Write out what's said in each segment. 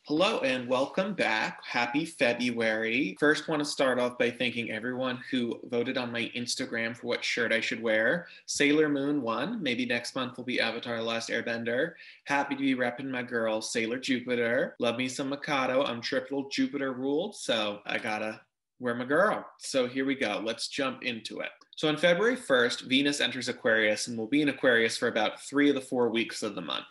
Hello and welcome back. Happy February. First, want to start off by thanking everyone who voted on my Instagram for what shirt I should wear. Sailor Moon won. Maybe next month will be Avatar: The Last Airbender. Happy to be repping my girl, Sailor Jupiter. Love me some Mikado. I'm triple Jupiter ruled, so I gotta wear my girl. So here we go. Let's jump into it. So on February 1st, Venus enters Aquarius and will be in Aquarius for about 3 of the 4 weeks of the month.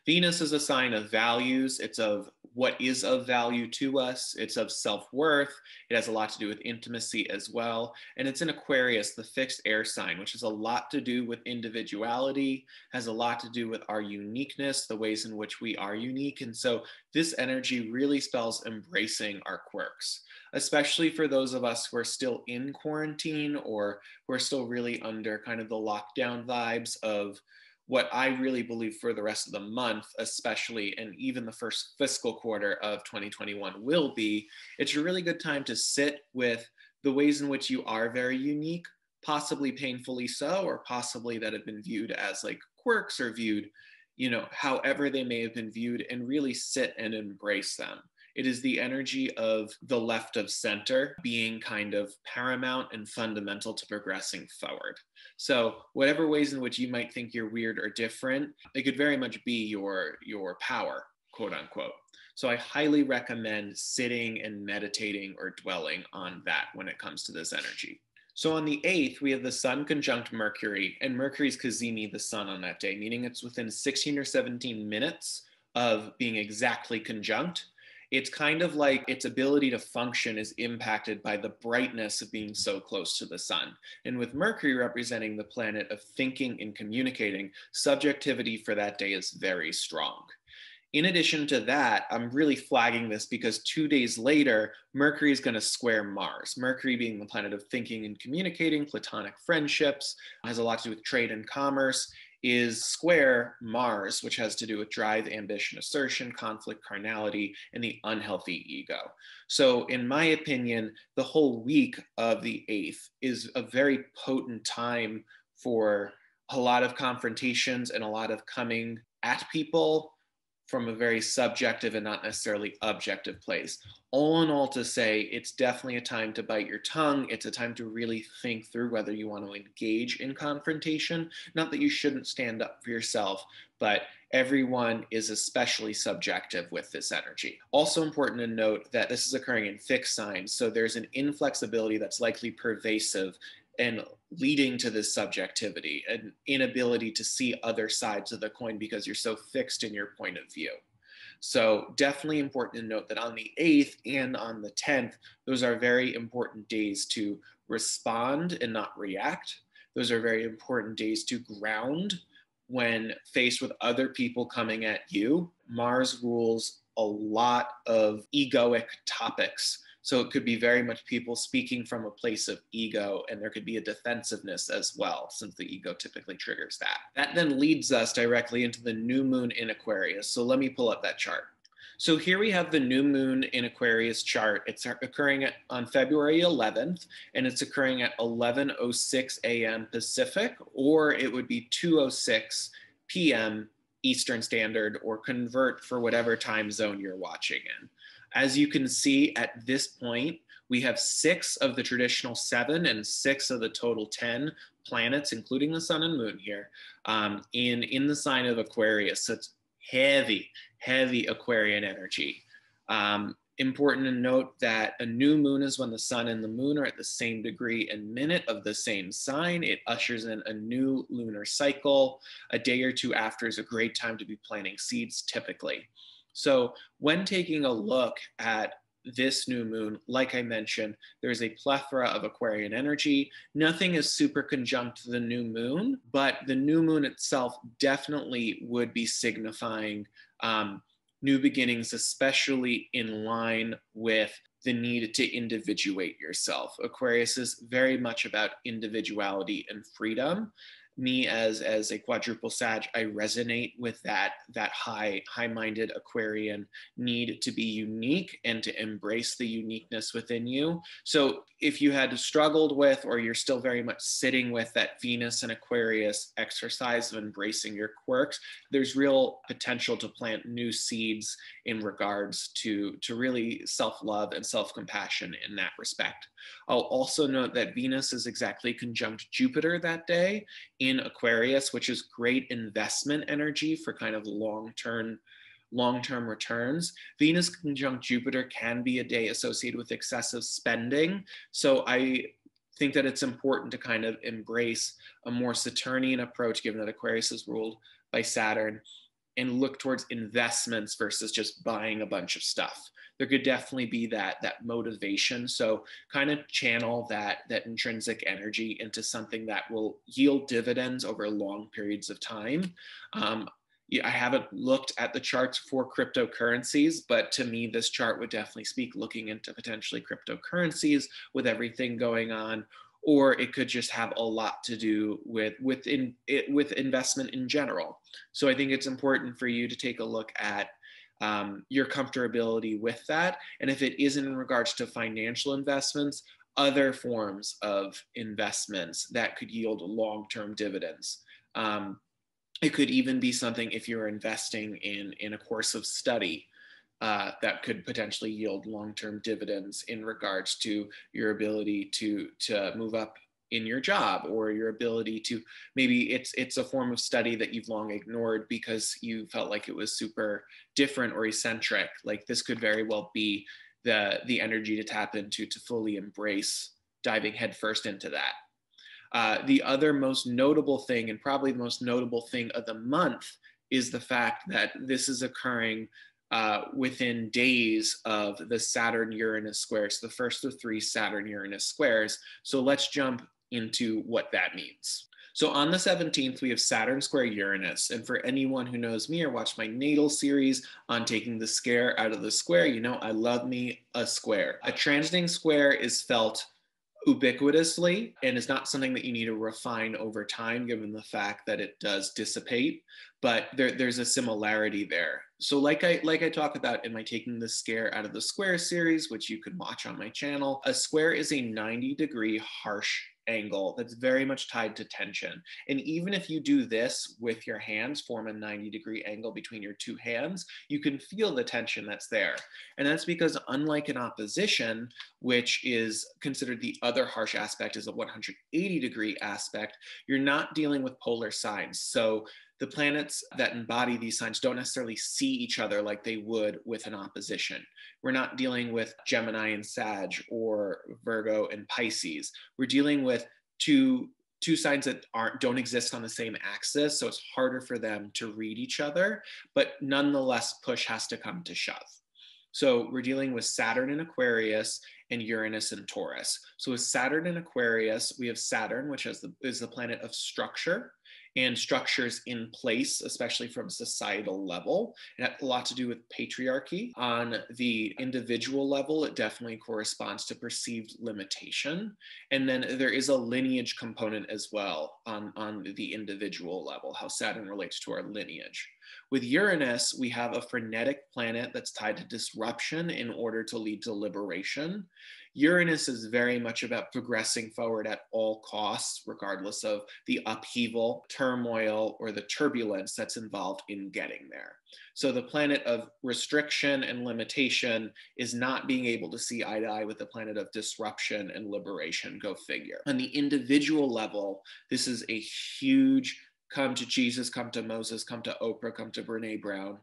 Venus is a sign of values. It's of what is of value to us. It's of self-worth. It has a lot to do with intimacy as well. And it's in Aquarius, the fixed air sign, which has a lot to do with individuality, has a lot to do with our uniqueness, the ways in which we are unique. And so this energy really spells embracing our quirks, especially for those of us who are still in quarantine or who are still really under kind of the lockdown vibes of what I really believe for the rest of the month, especially, and even the first fiscal quarter of 2021 will be. It's a really good time to sit with the ways in which you are very unique, possibly painfully so, or possibly that have been viewed as like quirks or viewed, however they may have been viewed, and really sit and embrace them. It is the energy of the left of center being kind of paramount and fundamental to progressing forward. So whatever ways in which you might think you're weird or different, it could very much be your power, quote unquote. So I highly recommend sitting and meditating or dwelling on that when it comes to this energy. So on the 8th, we have the Sun conjunct Mercury, and Mercury's cazimi the Sun on that day, meaning it's within 16 or 17 minutes of being exactly conjunct. It's kind of like its ability to function is impacted by the brightness of being so close to the sun. And with Mercury representing the planet of thinking and communicating, subjectivity for that day is very strong. In addition to that, I'm really flagging this because 2 days later, Mercury is going to square Mars. Mercury being the planet of thinking and communicating, platonic friendships, has a lot to do with trade and commerce, is square Mars, which has to do with drive, ambition, assertion, conflict, carnality, and the unhealthy ego. So in my opinion, the whole week of the 8th is a very potent time for a lot of confrontations and a lot of coming at people from a very subjective and not necessarily objective place. All in all, to say, it's definitely a time to bite your tongue. It's a time to really think through whether you want to engage in confrontation. Not that you shouldn't stand up for yourself, but everyone is especially subjective with this energy. Also important to note that this is occurring in fixed signs, so there's an inflexibility that's likely pervasive and leading to this subjectivity, an inability to see other sides of the coin because you're so fixed in your point of view. So definitely important to note that on the 8th and on the 10th, those are very important days to respond and not react. Those are very important days to ground when faced with other people coming at you. Mars rules a lot of egoic topics. So it could be very much people speaking from a place of ego, and there could be a defensiveness as well, since the ego typically triggers that. That then leads us directly into the new moon in Aquarius. So let me pull up that chart. So here we have the new moon in Aquarius chart. It's occurring on February 11th, and it's occurring at 11:06 a.m. Pacific, or it would be 2:06 p.m. Eastern Standard, or convert for whatever time zone you're watching in. As you can see at this point, we have 6 of the traditional 7 and 6 of the total 10 planets, including the sun and moon here, in the sign of Aquarius. So it's heavy Aquarian energy. Important to note that a new moon is when the sun and the moon are at the same degree and minute of the same sign. It ushers in a new lunar cycle. A day or two after is a great time to be planting seeds, typically. So when taking a look at this new moon, like I mentioned, there's a plethora of Aquarian energy. Nothing is super conjunct to the new moon, but the new moon itself definitely would be signifying new beginnings, especially in line with the need to individuate yourself. Aquarius is very much about individuality and freedom. me as a quadruple Sag, I resonate with that high-minded Aquarian need to be unique and to embrace the uniqueness within you. So if you had struggled with, or you're still very much sitting with that Venus and Aquarius exercise of embracing your quirks, there's real potential to plant new seeds in regards to really self-love and self-compassion in that respect. I'll also note that Venus is exactly conjunct Jupiter that day in Aquarius, which is great investment energy for kind of long-term returns. Venus conjunct Jupiter can be a day associated with excessive spending. So I think that it's important to kind of embrace a more Saturnian approach, given that Aquarius is ruled by Saturn, and look towards investments versus just buying a bunch of stuff. There could definitely be that motivation. So kind of channel that intrinsic energy into something that will yield dividends over long periods of time. I haven't looked at the charts for cryptocurrencies, but to me, this chart would definitely speak looking into potentially cryptocurrencies with everything going on, or it could just have a lot to do with investment in general. So I think it's important for you to take a look at your comfortability with that. And if it isn't in regards to financial investments, other forms of investments that could yield long-term dividends. It could even be something if you're investing in a course of study that could potentially yield long-term dividends in regards to your ability to move up in your job, or your ability to, maybe it's a form of study that you've long ignored because you felt like it was super different or eccentric. Like this could very well be the energy to tap into, to fully embrace diving headfirst into that. The other most notable thing, and probably the most notable thing of the month, is the fact that this is occurring within days of the Saturn-Uranus square. It's the first of 3 Saturn-Uranus squares. So let's jump into what that means. So on the 17th, we have Saturn square Uranus. And for anyone who knows me or watched my natal series on taking the scare out of the square, you know I love me a square. A transiting square is felt ubiquitously and is not something that you need to refine over time, given the fact that it does dissipate, but there's a similarity there. So like I talk about in my Taking the Scare Out of the Square series, which you can watch on my channel, a square is a 90-degree harsh angle that's very much tied to tension. And even if you do this with your hands, form a 90-degree angle between your two hands, you can feel the tension that's there. And that's because, unlike an opposition, which is considered the other harsh aspect, is a 180-degree aspect, you're not dealing with polar signs. So the planets that embody these signs don't necessarily see each other like they would with an opposition. We're not dealing with Gemini and Sag, or Virgo and Pisces. We're dealing with two signs that don't exist on the same axis, so it's harder for them to read each other, but nonetheless, push has to come to shove. So we're dealing with Saturn in Aquarius and Uranus in Taurus. So with Saturn in Aquarius, we have Saturn, which is the planet of structure and structures in place, especially from a societal level. It had a lot to do with patriarchy. On the individual level, it definitely corresponds to perceived limitation. And then there is a lineage component as well on the individual level, how Saturn relates to our lineage. With Uranus, we have a frenetic planet that's tied to disruption in order to lead to liberation. Uranus is very much about progressing forward at all costs, regardless of the upheaval, turmoil, or the turbulence that's involved in getting there. So the planet of restriction and limitation is not being able to see eye to eye with the planet of disruption and liberation. Go figure. On the individual level, this is a huge come to Jesus, come to Moses, come to Oprah, come to Brene Brown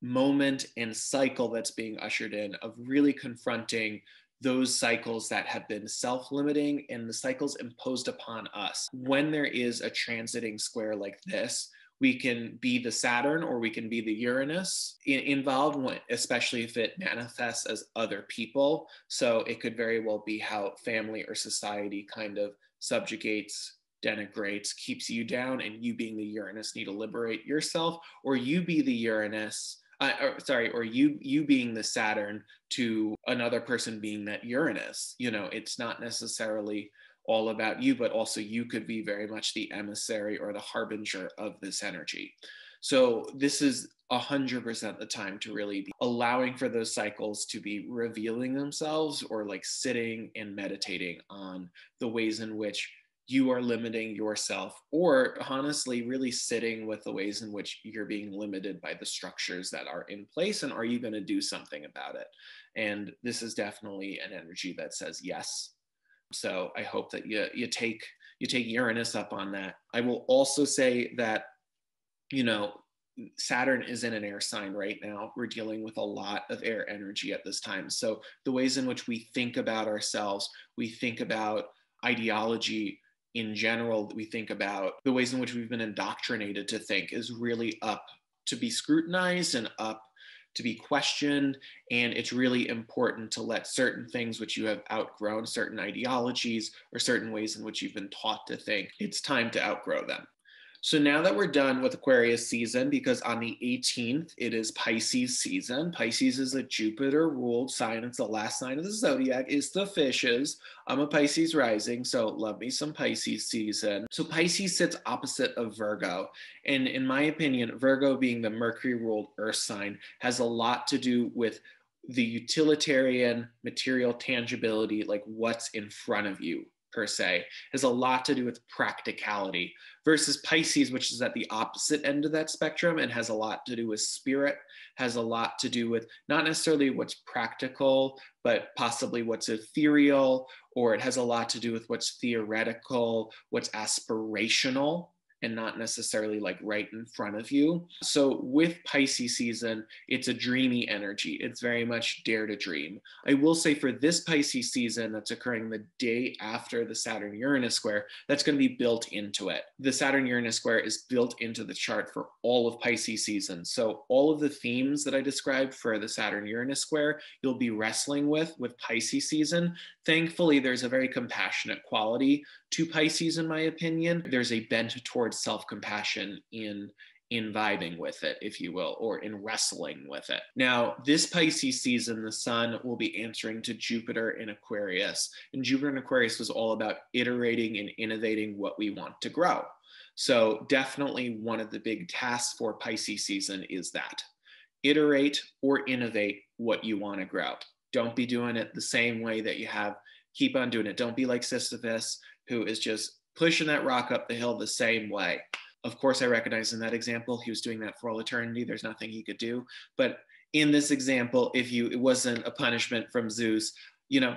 moment and cycle that's being ushered in, of really confronting those cycles that have been self-limiting and the cycles imposed upon us. When there is a transiting square like this, we can be the Saturn or we can be the Uranus involved, especially if it manifests as other people. So it could very well be how family or society kind of subjugates, denigrates, keeps you down, and you being the Uranus need to liberate yourself, or you be the Uranus, or you being the Saturn to another person being that Uranus. You know, it's not necessarily all about you, but also you could be very much the emissary or the harbinger of this energy. So this is 100% the time to really be allowing for those cycles to be revealing themselves, or like sitting and meditating on the ways in which you are limiting yourself, or honestly, really sitting with the ways in which you're being limited by the structures that are in place. And are you going to do something about it? And this is definitely an energy that says yes. So I hope that you take Uranus up on that. I will also say that, you know, Saturn is in an air sign right now. We're dealing with a lot of air energy at this time. So the ways in which we think about ourselves, we think about ideology in general, we think about the ways in which we've been indoctrinated to think, is really up to be scrutinized and up to be questioned. And it's really important to let certain things which you have outgrown, certain ideologies or certain ways in which you've been taught to think, it's time to outgrow them. So now that we're done with Aquarius season, because on the 18th, it is Pisces season. Pisces is a Jupiter-ruled sign. It's the last sign of the zodiac. It's the fishes. I'm a Pisces rising, so love me some Pisces season. So Pisces sits opposite of Virgo. And in my opinion, Virgo, being the Mercury-ruled earth sign, has a lot to do with the utilitarian material tangibility, like what's in front of you, per se, has a lot to do with practicality, versus Pisces, which is at the opposite end of that spectrum and has a lot to do with spirit, has a lot to do with not necessarily what's practical, but possibly what's ethereal, or it has a lot to do with what's theoretical, what's aspirational, and not necessarily like right in front of you. So with Pisces season, it's a dreamy energy. It's very much dare to dream. I will say for this Pisces season that's occurring the day after the Saturn-Uranus square, that's going to be built into it. The Saturn-Uranus square is built into the chart for all of Pisces season. So all of the themes that I described for the Saturn-Uranus square, you'll be wrestling with Pisces season. Thankfully, there's a very compassionate quality to Pisces, in my opinion. There's a bent towards self-compassion in vibing with it, if you will, or in wrestling with it. Now, this Pisces season, the sun will be answering to Jupiter in Aquarius. And Jupiter in Aquarius was all about iterating and innovating what we want to grow. So definitely one of the big tasks for Pisces season is that. Iterate or innovate what you want to grow. Don't be doing it the same way that you have. Keep on doing it. Don't be like Sisyphus, who is just pushing that rock up the hill the same way. Of course, I recognize in that example, he was doing that for all eternity. There's nothing he could do. But in this example, it wasn't a punishment from Zeus,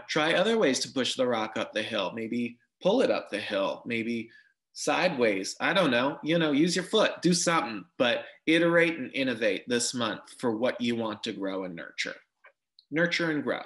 try other ways to push the rock up the hill. Maybe pull it up the hill, maybe sideways. I don't know, use your foot, do something, but iterate and innovate this month for what you want to grow and nurture. Nurture and grow.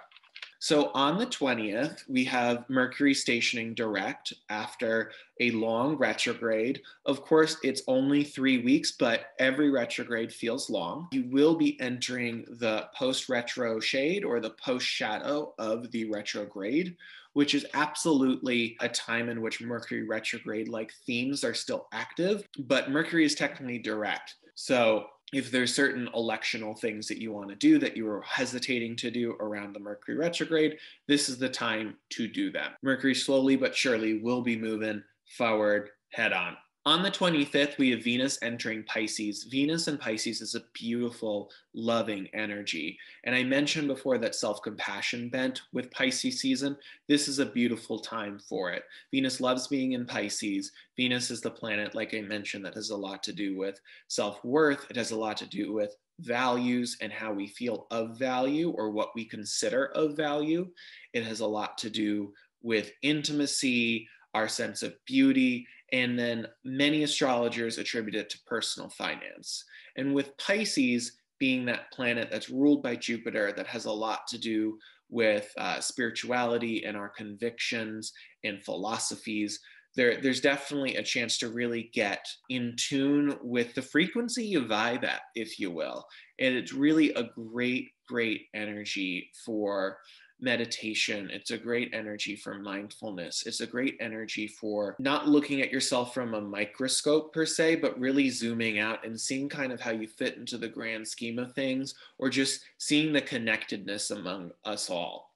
So on the 20th, we have Mercury stationing direct after a long retrograde. Of course, it's only 3 weeks, but every retrograde feels long. You will be entering the post-retro shade or the post-shadow of the retrograde, which is absolutely a time in which Mercury retrograde-like themes are still active, but Mercury is technically direct. So if there's certain electional things that you want to do that you were hesitating to do around the Mercury retrograde, this is the time to do them. Mercury slowly but surely will be moving forward head on. On the 25th, we have Venus entering Pisces. Venus in Pisces is a beautiful, loving energy. And I mentioned before that self-compassion bent with Pisces season. This is a beautiful time for it. Venus loves being in Pisces. Venus is the planet, like I mentioned, that has a lot to do with self-worth. It has a lot to do with values and how we feel of value or what we consider of value. It has a lot to do with intimacy, our sense of beauty, and then many astrologers attribute it to personal finance. And with Pisces being that planet that's ruled by Jupiter, that has a lot to do with spirituality and our convictions and philosophies, there's definitely a chance to really get in tune with the frequency you vibe at, if you will. And it's really a great, great energy for meditation. It's a great energy for mindfulness. It's a great energy for not looking at yourself from a microscope per se, but really zooming out and seeing kind of how you fit into the grand scheme of things, or just seeing the connectedness among us all.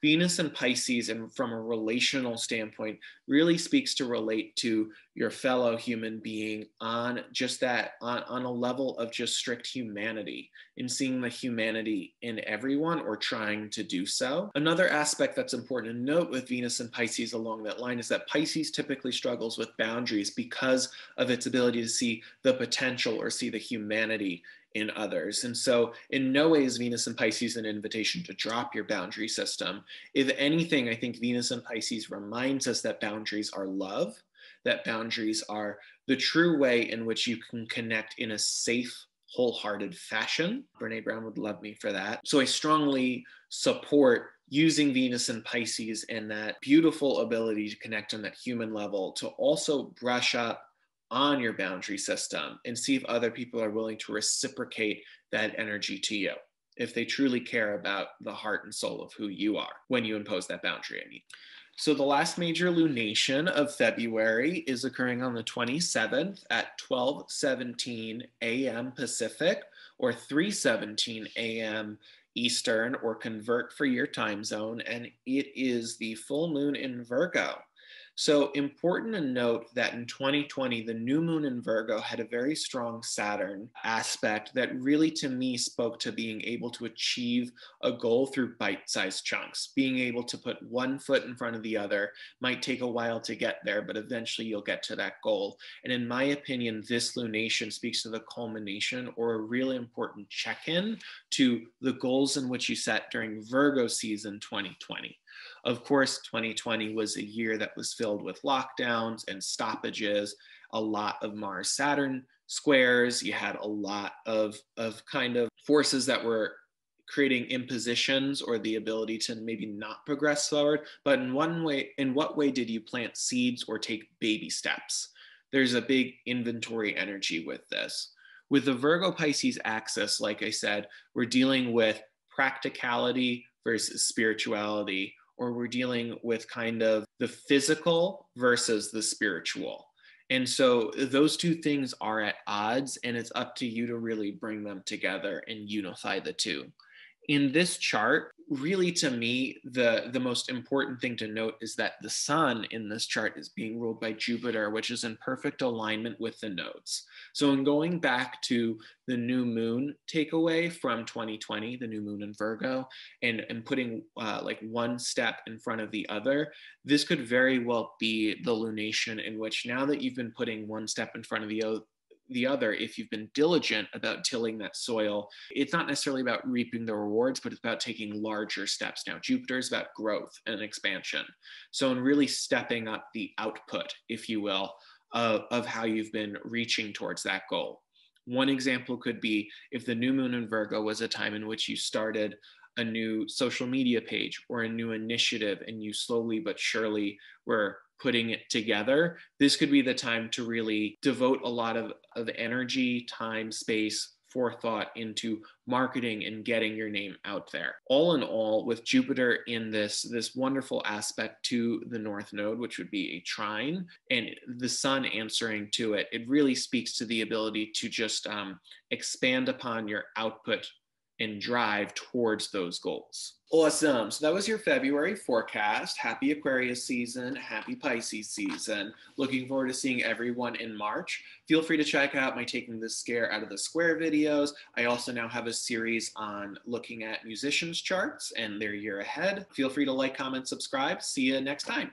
Venus in Pisces, and from a relational standpoint, really speaks to relate to your fellow human being on just that, on a level of just strict humanity, in seeing the humanity in everyone or trying to do so. Another aspect that's important to note with Venus and Pisces along that line is that Pisces typically struggles with boundaries because of its ability to see the potential or see the humanity in others. And so in no way is Venus and Pisces an invitation to drop your boundary system. If anything, I think Venus and Pisces reminds us that boundaries are love, that boundaries are the true way in which you can connect in a safe, wholehearted fashion. Brene Brown would love me for that. So I strongly support using Venus and Pisces and that beautiful ability to connect on that human level to also brush up on your boundary system and see if other people are willing to reciprocate that energy to you, if they truly care about the heart and soul of who you are when you impose that boundary, I mean. So the last major lunation of February is occurring on the 27th at 12:17 a.m. Pacific or 3:17 a.m. Eastern, or convert for your time zone, and it is the full moon in Virgo. So important to note that in 2020, the new moon in Virgo had a very strong Saturn aspect that really, to me, spoke to being able to achieve a goal through bite-sized chunks. Being able to put one foot in front of the other might take a while to get there, but eventually you'll get to that goal. And in my opinion, this lunation speaks to the culmination or a really important check-in to the goals in which you set during Virgo season 2020. Of course, 2020 was a year that was filled with lockdowns and stoppages, a lot of Mars-Saturn squares. You had a lot of kind of forces that were creating impositions or the ability to maybe not progress forward. But in what way did you plant seeds or take baby steps? There's a big inventory energy with this. With the Virgo Pisces axis, like I said, we're dealing with practicality versus spirituality, or we're dealing with kind of the physical versus the spiritual. And so those two things are at odds, and it's up to you to really bring them together and unify the two. In this chart, really to me, the most important thing to note is that the sun in this chart is being ruled by Jupiter, which is in perfect alignment with the nodes. So in going back to the new moon takeaway from 2020, the new moon in Virgo, and putting like one step in front of the other, this could very well be the lunation in which, now that you've been putting one step in front of the other, if you've been diligent about tilling that soil, it's not necessarily about reaping the rewards, but it's about taking larger steps. Now, Jupiter is about growth and expansion. So in really stepping up the output, if you will, of how you've been reaching towards that goal. One example could be if the new moon in Virgo was a time in which you started a new social media page or a new initiative and you slowly but surely were putting it together, this could be the time to really devote a lot of energy, time, space, forethought into marketing and getting your name out there. All in all, with Jupiter in this wonderful aspect to the North Node, which would be a trine, and the sun answering to it, it really speaks to the ability to just expand upon your output and drive towards those goals. Awesome. So that was your February forecast. Happy Aquarius season. Happy Pisces season. Looking forward to seeing everyone in March. Feel free to check out my Taking the Scare Out of the Square videos. I also now have a series on looking at musicians' charts and their year ahead. Feel free to like, comment, subscribe. See you next time.